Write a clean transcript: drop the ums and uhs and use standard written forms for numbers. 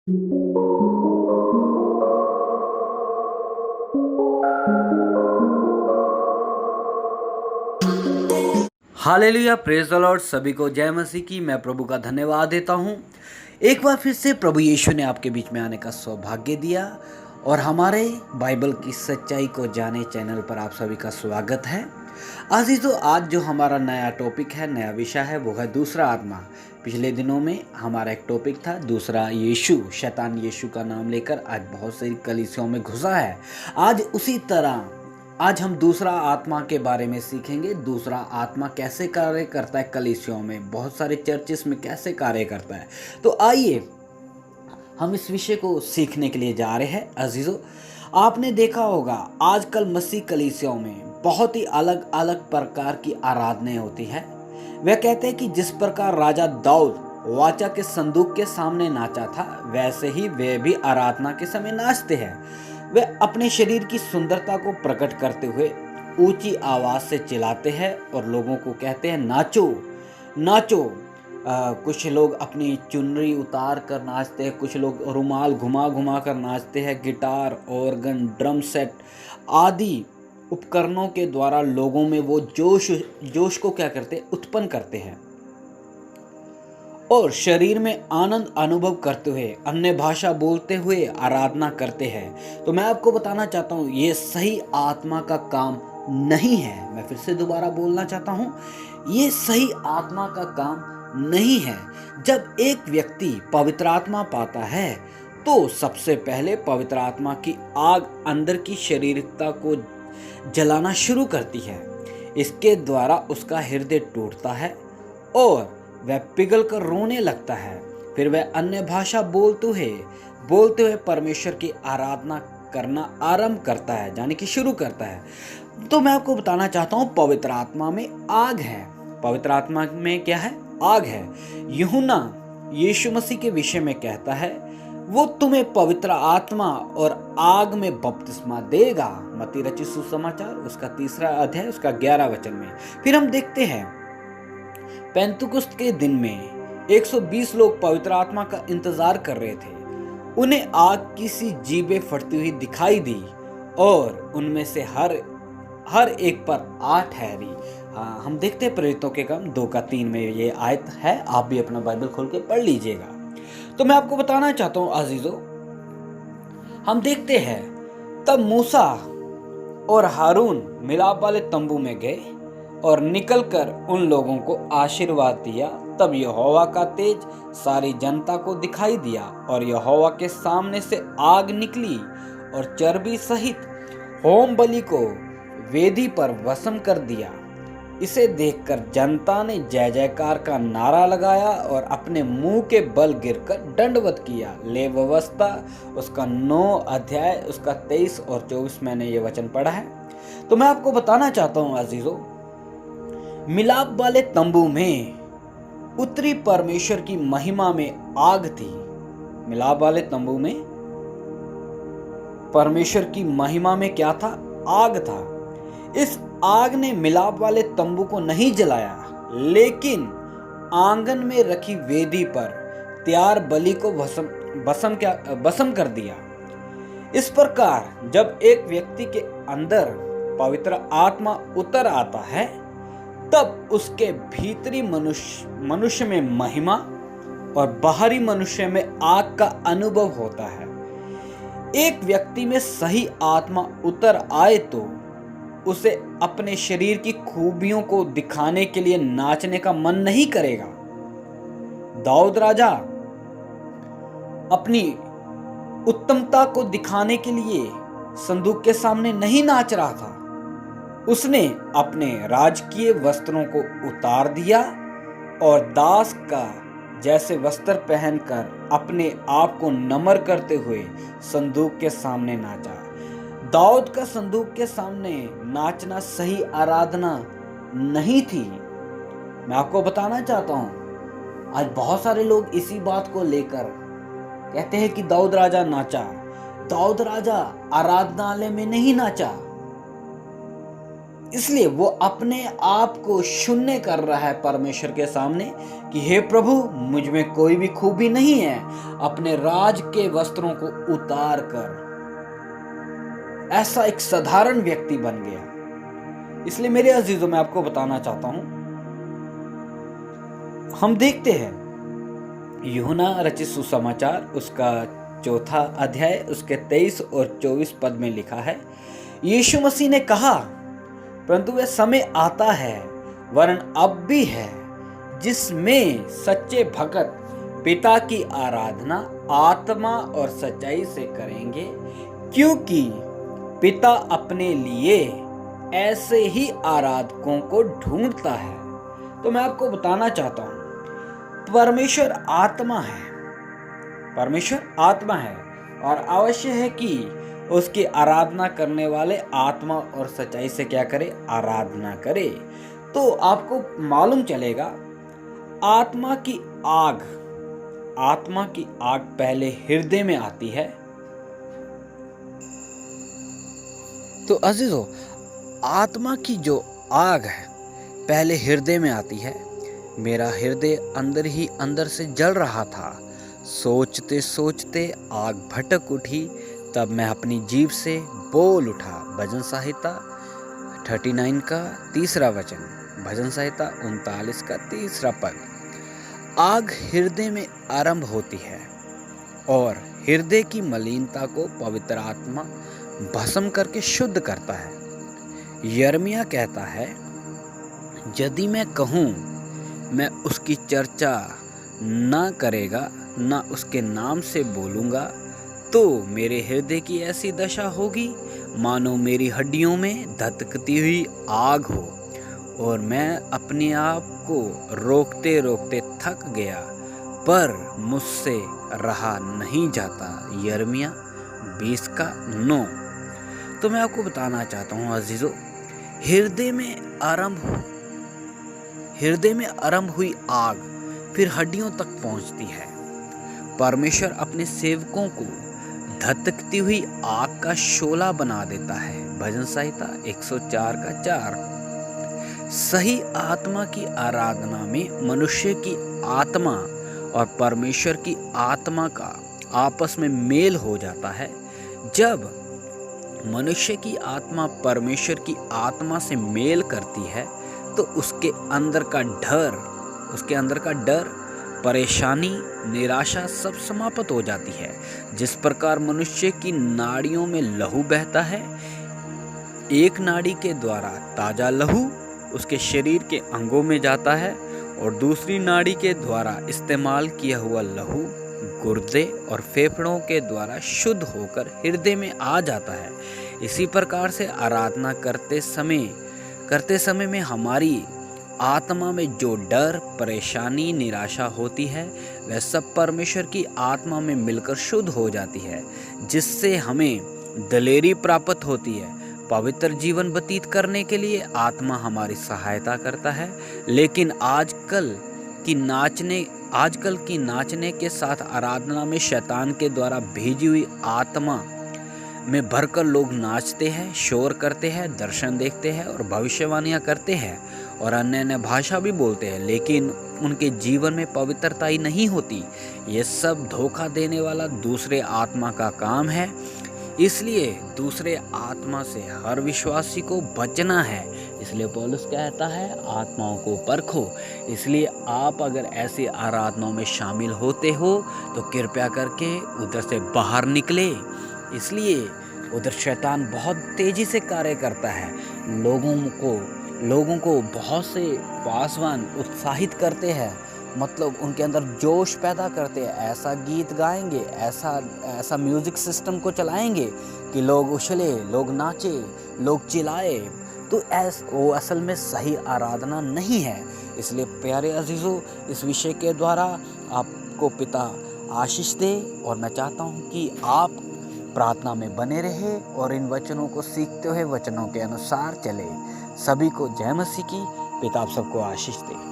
Hallelujah, praise the Lord. सभी को जय मसीह की। मैं प्रभु का धन्यवाद देता हूँ। एक बार फिर से प्रभु यीशु ने आपके बीच में आने का सौभाग्य दिया और हमारे बाइबल की सच्चाई को जाने चैनल पर आप सभी का स्वागत है। अजीजों, आज जो हमारा नया टॉपिक है, नया विषय है, वो है दूसरा आत्मा। पिछले दिनों में हमारा एक टॉपिक था दूसरा यीशु। शैतान यीशु का नाम लेकर आज बहुत सारी कलीसियों में घुसा है। आज उसी तरह आज हम दूसरा आत्मा के बारे में सीखेंगे। दूसरा आत्मा कैसे कार्य करता है कलीसियों में, बहुत सारे चर्चेस में कैसे कार्य करता है। तो आइए हम इस विषय को सीखने के लिए जा रहे हैं। अजीजों, आपने देखा होगा आजकल मसीह कलीसियों में बहुत ही अलग अलग प्रकार की आराधनाएं होती है। वह कहते हैं कि जिस प्रकार राजा दाऊद वाचा के संदूक के सामने नाचा था, वैसे ही वे भी आराधना के समय नाचते हैं। वे अपने शरीर की सुंदरता को प्रकट करते हुए ऊंची आवाज से चिल्लाते हैं और लोगों को कहते हैं नाचो नाचो। कुछ लोग अपनी चुनरी उतार कर नाचते हैं, कुछ लोग रुमाल घुमा घुमा कर नाचते हैं। गिटार, ऑर्गन, ड्रम सेट आदि उपकरणों के द्वारा लोगों में वो जोश को क्या करते हैं, उत्पन्न करते हैं और शरीर में आनंद अनुभव करते हुए अन्य भाषा बोलते हुए आराधना करते हैं। तो मैं आपको बताना चाहता हूँ, ये सही आत्मा का काम नहीं है। मैं फिर से दोबारा बोलना चाहता हूँ, ये सही आत्मा का काम नहीं है। जब एक व्यक्ति पवित्र आत्मा पाता है तो सबसे पहले पवित्र आत्मा की आग अंदर की शारीरिकता को जलाना शुरू करती है। इसके द्वारा उसका हृदय टूटता है और वह पिघल कर रोने लगता है। फिर वह अन्य भाषा बोलते हुए परमेश्वर की आराधना करना आरंभ करता है, यानी कि शुरू करता है। तो मैं आपको बताना चाहता हूँ, पवित्र आत्मा में आग है। पवित्र आत्मा में क्या है? आग है। यूहन्ना यीशु मसीह के विषय में कहता है, वो तुम्हें पवित्र आत्मा और आग में बपतिस्मा देगा। मत्ती रचित सुसमाचार उसका 3 अध्याय उसका 11 वचन में। फिर हम देखते हैं, पेंतुकुस्त के दिन में 120 लोग पवित्र आत्मा का इंतजार कर रहे थे। उन्हें आग की सी जीभें फटती हुई दिखाई दी और उनमें से हर एक पर आग ठहरी। हम देखते हैं प्रेरितों के काम 2:3 में ये आयत है। आप भी अपना बाइबल खोल के पढ़ लीजिएगा। तो मैं आपको बताना चाहता हूँ अजीजों, हम देखते हैं तब मूसा और हारून मिलाप वाले तंबू में गए और निकलकर उन लोगों को आशीर्वाद दिया। तब यहोवा का तेज सारी जनता को दिखाई दिया और यहोवा के सामने से आग निकली और चर्बी सहित होम बलि को वेदी पर वसम कर दिया। इसे देखकर जनता ने जय जयकार का नारा लगाया और अपने मुंह के बल गिरकर दंडवत किया। ले व्यवस्था उसका 9 अध्याय उसका 23 और 24 मैंने ये वचन पढ़ा है। तो मैं आपको बताना चाहता हूँ अजीजों, मिलाप वाले तंबू में उत्तरी परमेश्वर की महिमा में आग थी। मिलाप वाले तंबू में परमेश्वर की महिमा में क्या था? आग था। इस आग ने मिलाप वाले तंबू को नहीं जलाया, लेकिन आंगन में रखी वेदी पर तैयार बलि को भस्म कर दिया। इस प्रकार जब एक व्यक्ति के अंदर पवित्र आत्मा उतर आता है, तब उसके भीतरी मनुष्य में महिमा और बाहरी मनुष्य में आग का अनुभव होता है। एक व्यक्ति में सही आत्मा उतर आए तो उसे अपने शरीर की खूबियों को दिखाने के लिए नाचने का मन नहीं करेगा। दाऊद राजा अपनी उत्तमता को दिखाने के लिए संदूक के सामने नहीं नाच रहा था। उसने अपने राजकीय वस्त्रों को उतार दिया और दास का जैसे वस्त्र पहनकर अपने आप को नम्र करते हुए संदूक के सामने नाचा। दाऊद का संदूक के सामने नाचना सही आराधना नहीं थी। मैं आपको बताना चाहता हूं, आज बहुत सारे लोग इसी बात को लेकर कहते हैं कि दाऊद राजा नाचा। दाऊद राजा आराधनालय में नहीं नाचा। इसलिए वो अपने आप को शून्य कर रहा है परमेश्वर के सामने कि हे प्रभु, मुझ में कोई भी खूबी नहीं है। अपने राज के वस्त्रों को उतार कर ऐसा एक साधारण व्यक्ति बन गया। इसलिए मेरे अजीजों, मैं आपको बताना चाहता हूं, हम देखते हैं यूहन्ना रचित सुसमाचार उसका 4 अध्याय उसके 23 और 24 पद में लिखा है, यीशु मसीह ने कहा, परंतु वह समय आता है, वरन अब भी है, जिसमें सच्चे भक्त पिता की आराधना आत्मा और सच्चाई से करेंगे, क्योंकि पिता अपने लिए ऐसे ही आराधकों को ढूंढता है। तो मैं आपको बताना चाहता हूं, परमेश्वर आत्मा है, परमेश्वर आत्मा है और अवश्य है कि उसकी आराधना करने वाले आत्मा और सच्चाई से क्या करे? आराधना करे। तो आपको मालूम चलेगा, आत्मा की आग पहले हृदय में आती है। तो अजीजों, आत्मा की जो आग है पहले हृदय में आती है। मेरा हृदय अंदर ही अंदर से जल रहा था, सोचते सोचते आग भटक उठी, तब मैं अपनी जीभ से बोल उठा। भजन संहिता 39 का 3 वचन, भजन संहिता 39 का 3 पद। आग हृदय में आरंभ होती है और हृदय की मलिनता को पवित्र आत्मा भस्म करके शुद्ध करता है। यिर्मयाह कहता है, यदि मैं कहूँ मैं उसकी चर्चा ना करेगा, ना उसके नाम से बोलूँगा, तो मेरे हृदय की ऐसी दशा होगी मानो मेरी हड्डियों में धधकती हुई आग हो, और मैं अपने आप को रोकते रोकते थक गया, पर मुझसे रहा नहीं जाता। यिर्मयाह 20 का 9। तो मैं आपको बताना चाहता हूँ अजीजों, हृदय में आरंभ हुई आग फिर हड्डियों तक पहुंचती है। परमेश्वर अपने सेवकों को धधकती हुई आग का शोला बना देता है। भजन संहिता 104 का 4। सही आत्मा की आराधना में मनुष्य की आत्मा और परमेश्वर की आत्मा का आपस में मेल हो जाता है। जब मनुष्य की आत्मा परमेश्वर की आत्मा से मेल करती है तो उसके अंदर का डर, परेशानी, निराशा सब समाप्त हो जाती है। जिस प्रकार मनुष्य की नाड़ियों में लहू बहता है, एक नाड़ी के द्वारा ताजा लहू उसके शरीर के अंगों में जाता है और दूसरी नाड़ी के द्वारा इस्तेमाल किया हुआ लहू गुर्दे और फेफड़ों के द्वारा शुद्ध होकर हृदय में आ जाता है। इसी प्रकार से आराधना करते समय में हमारी आत्मा में जो डर, परेशानी, निराशा होती है, वह सब परमेश्वर की आत्मा में मिलकर शुद्ध हो जाती है, जिससे हमें दलेरी प्राप्त होती है। पवित्र जीवन व्यतीत करने के लिए आत्मा हमारी सहायता करता है। लेकिन आजकल की नाचने के साथ आराधना में शैतान के द्वारा भेजी हुई आत्मा में भरकर लोग नाचते हैं, शोर करते हैं, दर्शन देखते हैं और भविष्यवाणियां करते हैं और अन्य भाषा भी बोलते हैं, लेकिन उनके जीवन में पवित्रता ही नहीं होती। ये सब धोखा देने वाला दूसरे आत्मा का काम है। इसलिए दूसरे आत्मा से हर विश्वासी को बचना है। इसलिए पौलुस कहता है, आत्माओं को परखो। इसलिए आप अगर ऐसी आराधनाओं में शामिल होते हो तो कृपया करके उधर से बाहर निकले। इसलिए उधर शैतान बहुत तेजी से कार्य करता है। लोगों को बहुत से पासवान उत्साहित करते हैं, मतलब उनके अंदर जोश पैदा करते हैं। ऐसा गीत गाएंगे, ऐसा म्यूजिक सिस्टम को चलाएंगे कि लोग उछले, लोग नाचे, लोग चिल्लाए। तो वो असल में सही आराधना नहीं है। इसलिए प्यारे अजीजों, इस विषय के द्वारा आपको पिता आशीष दे और मैं चाहता हूँ कि आप प्रार्थना में बने रहे और इन वचनों को सीखते हुए वचनों के अनुसार चले। सभी को जय मसीह की। पिता आप सबको आशीष दे।